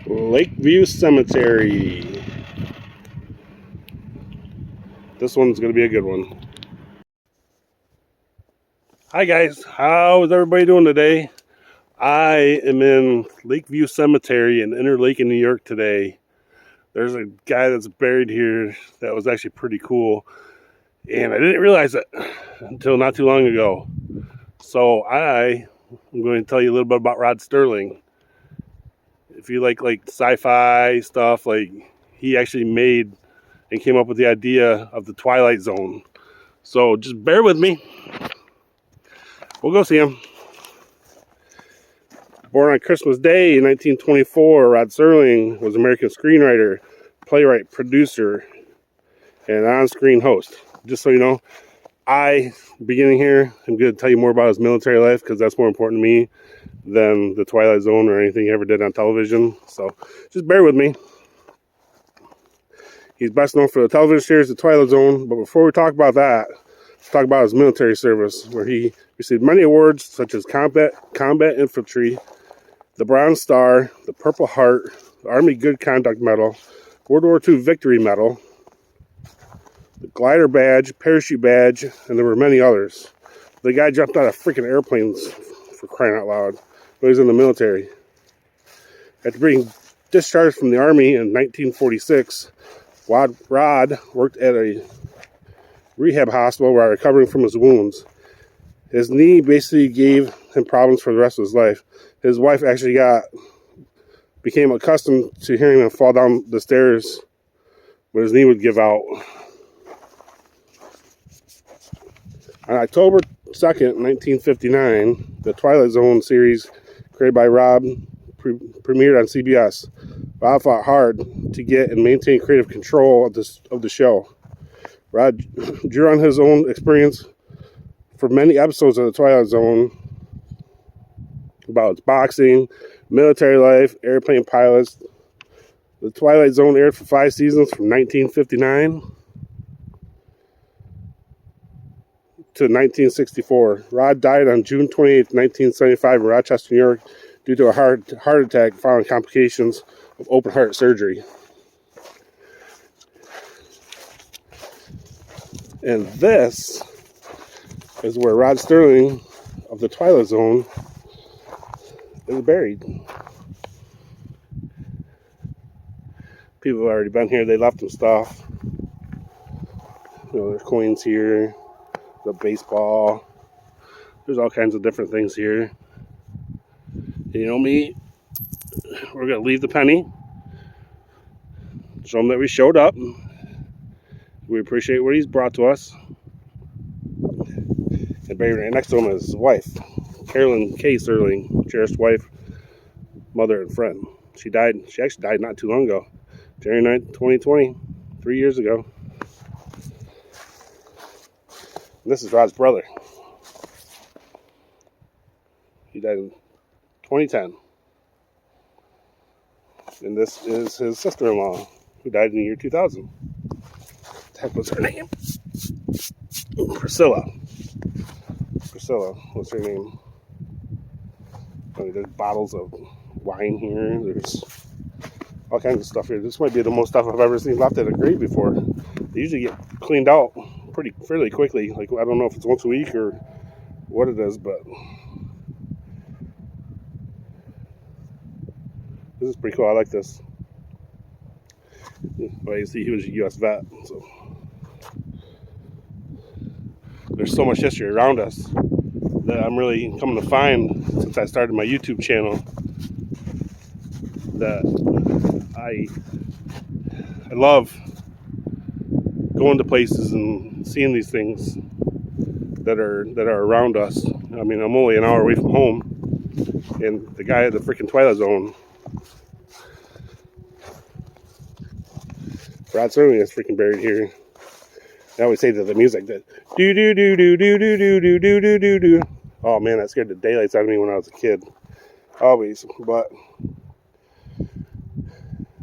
Lakeview Cemetery. This one's going to be a good one. Hi guys, how is everybody doing today? I am in Lakeview Cemetery in Interlaken, New York today. There's a guy that's buried here that was actually pretty cool, and I didn't realize it until not too long ago. So I'm going to tell you a little bit about Rod Serling. If you like sci-fi stuff, like he actually made and came up with the idea of the Twilight Zone. So just bear with me. We'll go see him. Born on Christmas Day in 1924, Rod Serling was an American screenwriter, playwright, producer, and on-screen host. Just so you know, beginning here, I'm going to tell you more about his military life because that's more important to me than the Twilight Zone or anything he ever did on television. So just bear with me. He's best known for the television series The Twilight Zone, but before we talk about that, let's talk about his military service, where he received many awards such as Combat Infantry, the Bronze Star, the Purple Heart, the Army Good Conduct Medal, World War II Victory Medal, the Glider Badge, Parachute Badge, and there were many others. The guy jumped out of freaking airplanes, for crying out loud, but he was in the military. After being discharged from the Army in 1946, Rod worked at a rehab hospital while recovering from his wounds. His knee basically gave him problems for the rest of his life. His wife actually became accustomed to hearing him fall down the stairs when his knee would give out. On October 2nd, 1959, the Twilight Zone series created by Rod premiered on CBS. Rod fought hard to get and maintain creative control of the show. Rod drew on his own experience for many episodes of the Twilight Zone about its boxing, military life, airplane pilots. The Twilight Zone aired for 5 seasons from 1959 to 1964. Rod died on June 28, 1975 in Rochester, New York due to a heart attack following complications of open heart surgery. And this is where Rod Serling of the Twilight Zone is buried. People have already been here. They left some stuff. There's coins here, the baseball. There's all kinds of different things here. And you know me, we're going to leave the penny. Show him that we showed up. We appreciate what he's brought to us. And buried right next to him is his wife, Carolyn K. Serling, cherished wife, mother, and friend. She actually died not too long ago, January 9th, 2020, 3 years ago. And this is Rod's brother. He died in 2010. And this is his sister-in-law, who died in the year 2000. What the heck was her name? Priscilla, what's her name? There's bottles of wine here. There's all kinds of stuff here. This might be the most stuff I've ever seen left at a grave before. They usually get cleaned out fairly quickly. Like, I don't know if it's once a week or what it is, but this is pretty cool. I like this. Well, you see, he was a U.S. vet, so there's so much history around us that I'm really coming to find since I started my YouTube channel, that I love going to places and seeing these things that are around us. I mean, I'm only an hour away from home, and the guy at the freaking Twilight Zone, Rod Serling, is freaking buried here. I always say that the music that do do do do do do do do do do do do. Oh man, that scared the daylights out of me when I was a kid. Always. But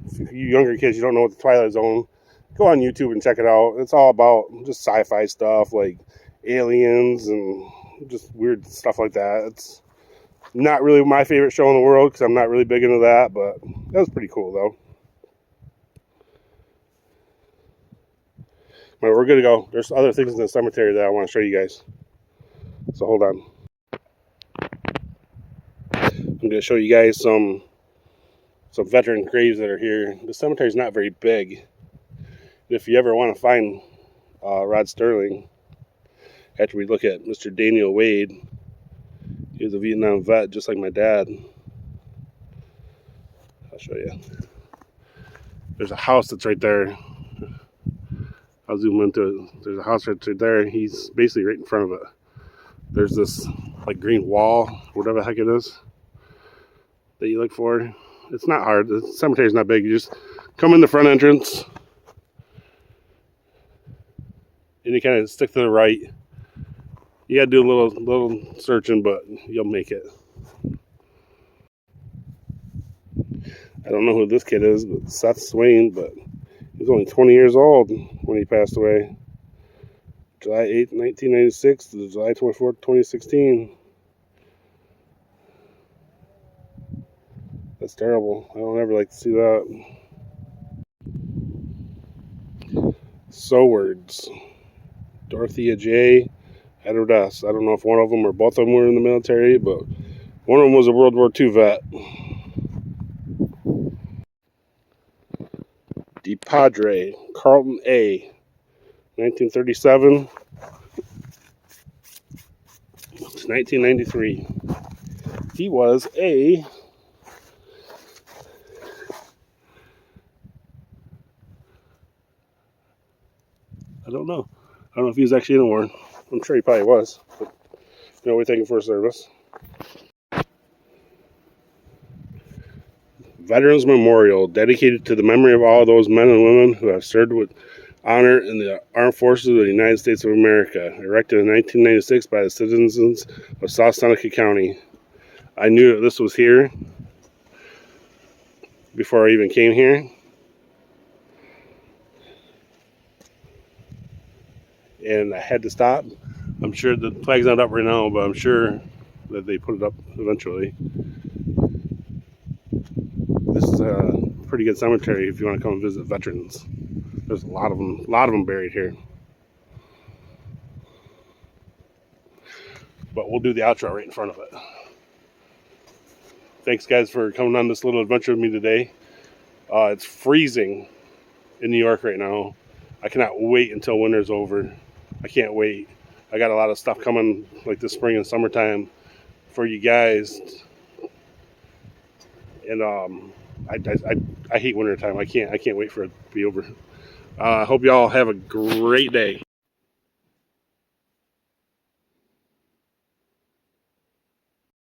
if you younger kids, you don't know what the Twilight Zone, go on YouTube and check it out. It's all about just sci-fi stuff like aliens and just weird stuff like that. It's Not really my favorite show in the world because I'm not really big into that, but that was pretty cool though. All right, we're good to go. There's other things in the cemetery that I want to show you guys. So hold on. I'm going to show you guys some veteran graves that are here. The cemetery is not very big. If you ever want to find Rod Serling, after we look at Mr. Daniel Wade, he was a Vietnam vet just like my dad. I'll show you. There's a house that's right there. I'll zoom into it. There's a house right there. He's basically right in front of it. There's this like green wall, whatever the heck it is, that you look for. It's not hard. The cemetery's not big. You just come in the front entrance and you kind of stick to the right. You gotta do a little searching, but you'll make it. I don't know who this kid is, but Seth Swain, but he was only 20 years old when he passed away. July 8th, 1996 to July 24th, 2016. That's terrible. I don't ever like to see that. Sowards. Dorothea J. Edward S. I don't know if one of them or both of them were in the military, but one of them was a World War II vet. DePadre. Carlton A. 1937 to 1993. He was a I don't know if he was actually in the war. I'm sure he probably was, but we thank him for his service. Veterans Memorial, dedicated to the memory of all those men and women who have served with honor in the Armed Forces of the United States of America, erected in 1996 by the citizens of South Seneca County. I knew that this was here before I even came here. And I had to stop. I'm sure the flag's not up right now, but I'm sure that they put it up eventually. This is a pretty good cemetery if you want to come and visit veterans. There's a lot of them buried here. But we'll do the outro right in front of it. Thanks guys for coming on this little adventure with me today. It's freezing in New York right now. I cannot wait until winter's over. I can't wait. I got a lot of stuff coming like this spring and summertime for you guys. And I hate winter time. I can't wait for it to be over. I hope y'all have a great day.